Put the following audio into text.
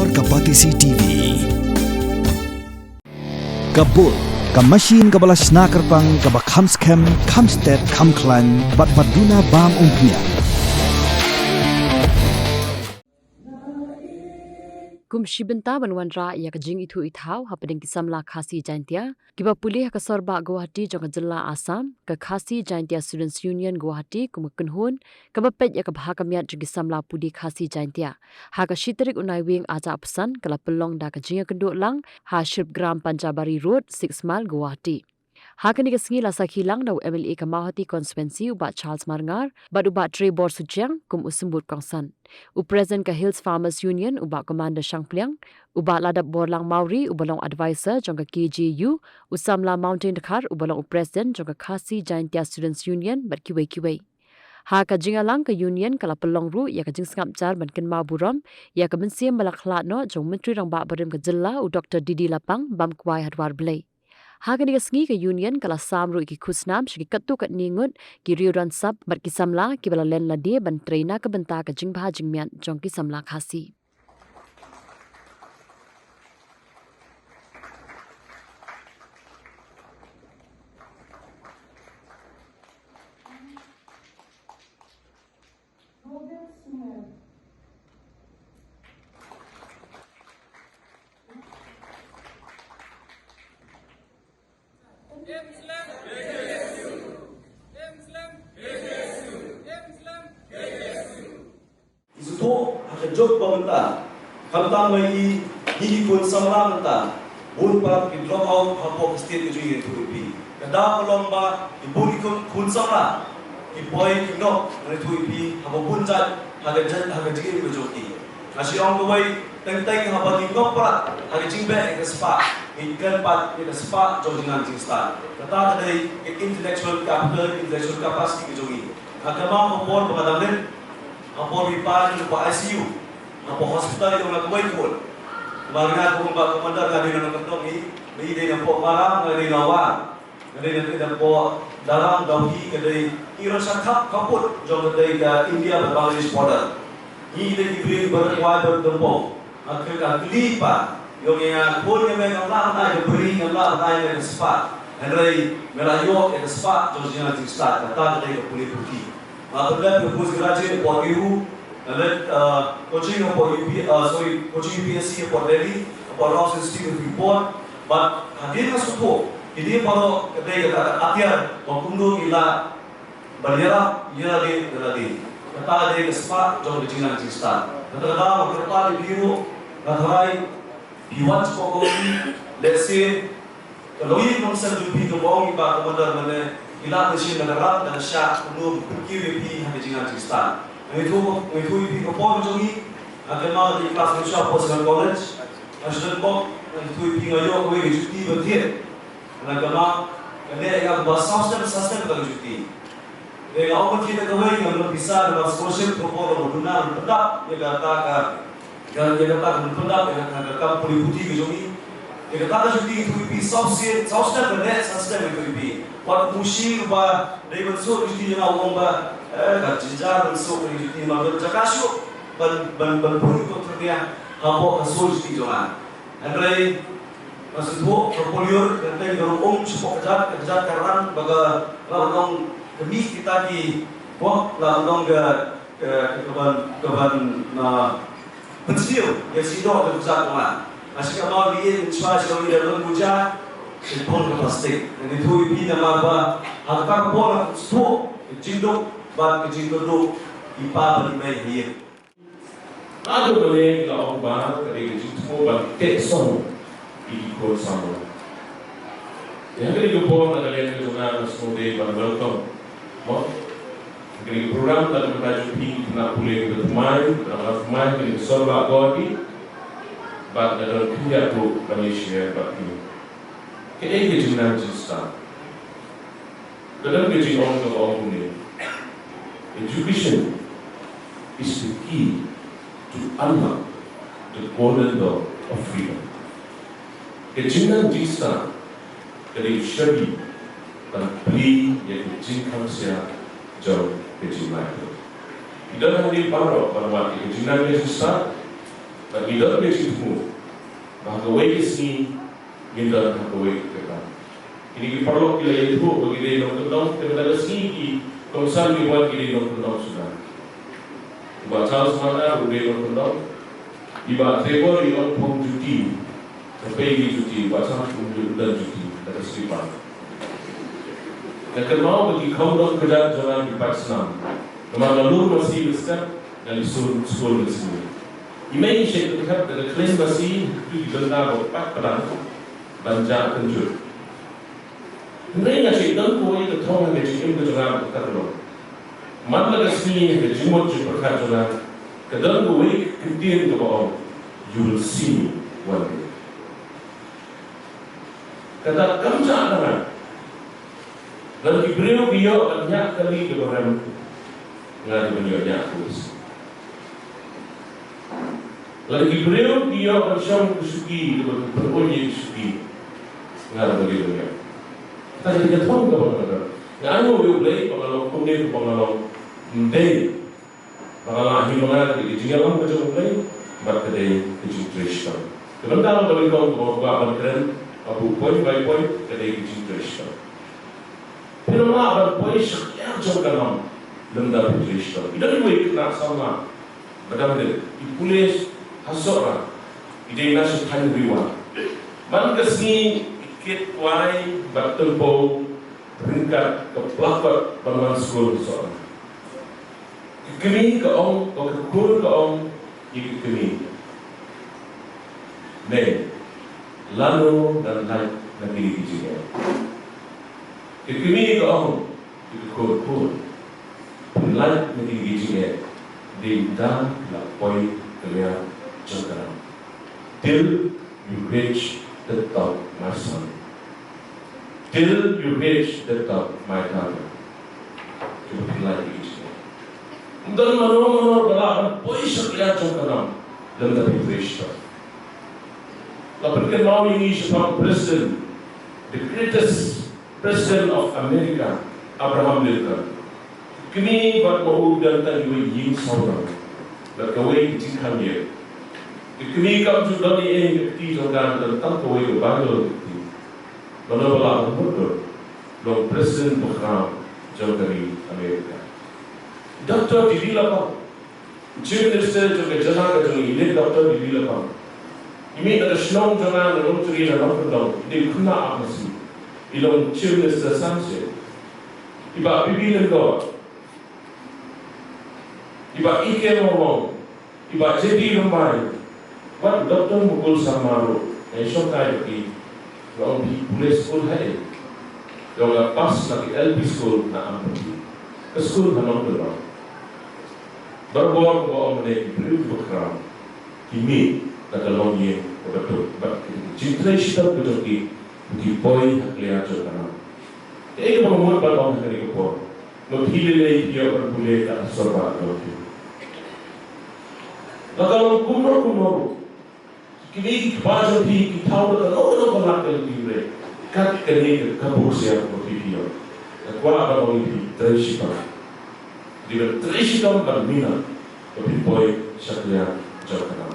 Bor Kapatisi TV Kabul Ka machine kabala snacker pang kaba kamskem kamstet kamklan bat baduna bam umpnya Kumshi benta banwan ra ya kajing itu ithau hapading ki Samla Khasi Jain Kiba Pule ka sorba Guwahati jong jilla Assam ka Khasi Jain Students Union Guwahati kumkunhun ka bapet ya ka bhakamiat jong Samla Pudi Khasi Jain ha ka shitrik unai wing aja pesan kala pelong da ka jinga kenduk lang ha ship gram Panchabari Road 6 mile Guwahati Hakani kesengi lasa hilang dau MLA Kamahati Constituency ubat Charles Marngar, bad ubat Trebor Sujang kum usumbut kongsan. Present ka Hills Farmers Union ubat Commander Shangpliang, ubat ladap Borlang Mauri ubalong advisor jong ka KJU, Samla Mountain Dekhar ubalong President jong ka Khasi Jain Students Union bad kiwei. Ha ka jingalang ka union kala pelong ru ya ka jing sngap jar ban ken ma buram ya ka mensiam balaklat no jong menteri rang ba barim ka jilla u Dr Didi Lapang bam kwai hadwar blai. Hagan sengi ke union kala samru ki khusnam shiki katu kat ningut ki riuran sab mat ki Samla ki bala len la de ban traina ka benta ka jingbha jingmian jong ki Samla Khasi Isuto hakajok pamenta kamtang mai higi kun Samla menta bun par ki drop out hapo state ki jui tu pi kada lomba ki bun kun Samla ki boy ki no re tu pi hapo bun jat hakajigi ki joki asiong ko bai teng hapo ki no pra hakajing be ke spa ki kan pat ki spa jojingan jing sta kata kadai intellectual capacity ki jogi akama ko por bakadamlen Apo ripan ko ICU, apo hospital itu nak buat pun. Bagaimana aku mbak komandar ngadi nang kentong ni dia nak po marang ngadi lawan, ngadi nak po dalam dauhi ngadi irasa kap kaput jom ngadi ke India Bangladesh border. Ni dia diberi berkuat berdempong. Akhirnya kelipa, yang pun yang mereka nak beri ngamla nak sepat. Henry melayok ke sepat jom jangan start kata ngadi ke Pule Putih. Apabila postgraduate for EU, and coaching for coaching UPSC for Delhi, for Ross Institute report, but hadir support. Ini pada kedai akhir waktu kita berjalan lagi. Kata ada kesempatan jom berjalan cinta. Kata berapa di biru, kata biwan sekolah let's say kalau ini konsep lebih kebong iba komandar mana ila mesin negara dan syak penuh QVP hanya jangan cinta. Itu QVP kebong jogi agama di kelas Indonesia Postgraduate College, nasional bok QVP ngayo kau cuti bertiap. Agama kene yang bahasa sustain kalau cuti. Yang awak kita kau yang bisa dalam scholarship proposal benar tetap yang kata pendapat yang kata Pule Putih jogi. Yang kata cuti QVP sustain benar sustain QVP. Wat musi ba dari bentuk cuti yang awam ba kajijar bentuk cuti mager jakasuk ban pun kontrolnya apa kasus cuti jangan. Andai maksud bu portfolio nanti dorong support kerja karena baga lawan demi kita di lawan keban pensiun ya sido ada pusat mana. Asyik kalau dia inspirasi kalau dia dalam buja Pun plastik, ini tu ibi nama apa? Agak pun so, jinduk, bak jinduk, ipa bermain dia. Ada boleh kalau orang kerja jinduk bak Kjsu, ikut sama. Yang kerja pun ada yang kerja semua deh pada berotong. Kerja program tadi bertajuk Kena Pule bermain kerja sorba godi, bak dalam kerja tu Malaysia bak ini. Kaya jangan cinta. Dalam kerja orang ni, education is the key to unlock the golden door of freedom. Kaya jangan cinta dari syari dan beli yang cinta saya jauh kecil lagi. Tidak hanya para waktu kaya jangan cinta But we don't make it move. Bahagaway kisni, mindan bahagaway kita. Ini perlu kita itu bagi dia nonton, kita dah sini konsal ni buat kita nonton sudah. Iba Charles mana boleh nonton, iba Trevor iba pun cuti, sampai cuti, bahasa pun dan cuti, ada seripan. Yang mau bagi kau dok kerja jangan dipaksa. Nama lalu masih besar dan disuruh sekolah sini. Imei saya terlihat dari klaim masih itu digelar empat perang banjar kenjut. Mereka cakap kau itu tahu yang cakap itu jangan berkata. Mana kesini yang jumut juga berkata. Kadang kau itu kemudian tu bawa, you will see me one day. Kata kamu jangan. Lalu beliau banyak kali kebenaran ngadi beliaunya terus. Lalu beliau bersama Kjsu berbunyi Kjsu ngadi beliaunya. Tadi dia tahu kebenaran. Nganu beliau beli pengalau kuning pengalau mendei pengalau himangan di jingalam macam beli berkedai kejutresan. Kemudian kalau kau bawa berkeren abu poin by poin kedai kejutresan. Pero mga poin yang jauh dalam lembar kejutresan. Tidak boleh kena sama. Bagaimana? Pule hasora. Ide nasi tanwiwa. Man kesini ikut wai bertempo peringkat ke pelakot bangunan sekolah seorang. Kekini ke om, atau kekur ke om, ikut kini. Ne, lalu dan naik negeri kecilnya. Kekini ke om, ikut kekur, naik negeri kecilnya. Di dalam poin kalian jangkaan. Till you reach the top, my son. Till you reach the top, my daughter. Coba lagi kecilnya. Dan menurut balapan poin kalian jangkaan dalam tapi reach. Lapan kenal ini sebagai presiden, the greatest president of America, Abraham Lincoln. Kini buat mahu dan tadi yin saudara, berkawai kecilkan dia. Kini kamu sudah ni kecilkan tentang kawai kebanyakan itu. Mana bala betul, long presiden berkam jauh dari Amerika. Doktor di Lapa, chief minister juga jalan ke jauh ini doktor di Lapa. Ini ada senang jalan dalam cerita dalam kedau. Dia kena apa sih? Ilong chief minister samse. Iba bibi lengkau. Iba ike ngomong, iba jadi rumai. Wat doktor mukul samaru, esok kaya ki, orang di Pule school hai, orang pas lagi LP school na ambil, ke school hanong berang. Berbuat bawa mereka beri berkeram, kimi dalam ye betul, cinta kita betul ki boy hakliat jodoh. Ini berumur berapa hari kepor, nothile dia berbule tak sorba lagi. Kalau kumur, kini baca di tahu dan orang nak kelihatan, kat kini kabur siapa berfikiran, kuat apa lagi tersiapa, dia tersiapa berminat, tapi boy sakya jauh.